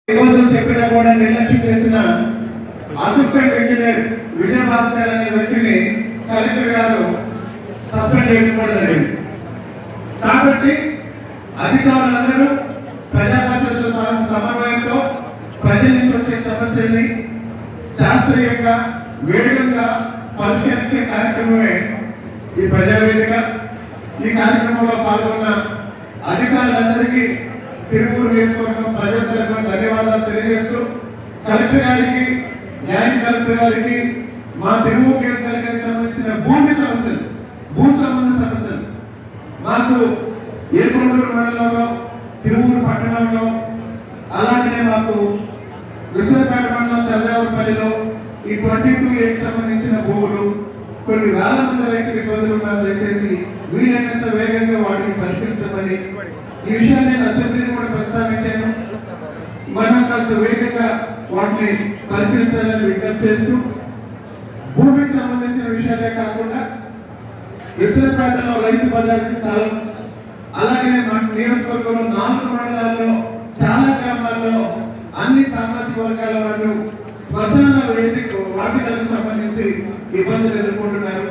చెప్పినా కూడా నిర్లక్ష్యం చేసిన అసిస్టెంట్ ఇంజనీర్ విజయభాస్కర్ అనే వ్యక్తిని కలెక్టర్ గారు సస్పెండ్ చేయడం కూడా జరిగింది. కాబట్టి అధికారులందరూ ప్రజాప్రతినిధుల సమన్వయంతో ప్రజల నుంచి వచ్చే సమస్యల్ని శాస్త్రీయంగా వేగంగా పరిష్కరించే కార్యక్రమమే ఈ ప్రజావేదిక. ఈ కార్యక్రమంలో పాల్గొన్న అధికారులందరికీ తిరుపూరు నియోజకవర్గం ప్రజల తరఫున ధన్యవాదాలు తెలియజేస్తూ కలెక్టర్ గారికి, జాయింట్ కలెక్టర్ గారికి మా తిరుపూరు నియోజకవర్గానికి సంబంధించిన భూ సంబంధ సమస్యలు మాకు ఏడుకొండూరు మండలంలో, తిరుపూరు పట్టణంలో, అలాగే మాకు విశ్వపేట మండలం తెల్లవారిపల్లిలో ఈ 22A సంబంధించిన భూములు కొన్ని వేల మంది రైతులు ఇబ్బందులు ఉన్నారు. దయచేసి వీలైనంత వేగంగా వాటిని పరిష్కరించమని ఈ విషయాన్ని నేను అసెంబ్లీని కూడా ప్రస్తావించాను. మనం కాస్త వేగంగా వాటిని పరిష్కరించాలని విజ్ఞప్తి చేస్తూ భూమికి సంబంధించిన విషయాలే కాకుండా విశ్వపేటలో రైతు బజార్కి స్థలం, అలాగే మన నియోజకవర్గంలో 4 మండలాల్లో చాలా గ్రామాల్లో అన్ని సామాజిక వర్గాల వాళ్ళు శ్మశాన వాటికలకు సంబంధించి ఇబ్బందులు ఎదుర్కొంటున్నారు.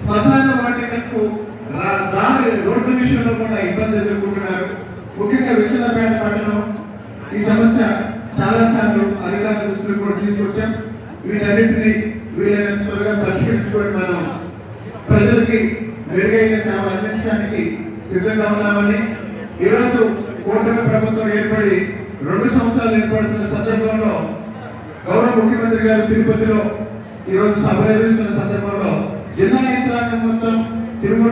శ్మశాన వాటికలకు రోడ్డు విషయంలో కూడా ఇబ్బంది ఎదుర్కొంటున్నారు. ముఖ్యంగా విశ్వపేట పట్టణం ఈ సమస్య చాలా సార్లు అధికారుల దృష్టిలో కూడా తీసుకొచ్చాం. వీటన్నింటినీ వీలైనంత త్వరగా పరిష్కరించుకొని మనం ప్రజలకి మెరుగైన సేవలు అందించడానికి సిద్ధంగా ఉన్నామని, ఈరోజు కూటమి ప్రభుత్వం ఏర్పడి 2 సంవత్సరాలు ఏర్పడుతున్న సందర్భంలో గౌరవ ముఖ్యమంత్రి గారు తిరుపతిలో ఈరోజు సభ నిర్వహిస్తున్న సందర్భంలో జిల్లా యంత్రాంగం మొత్తం తిరుమల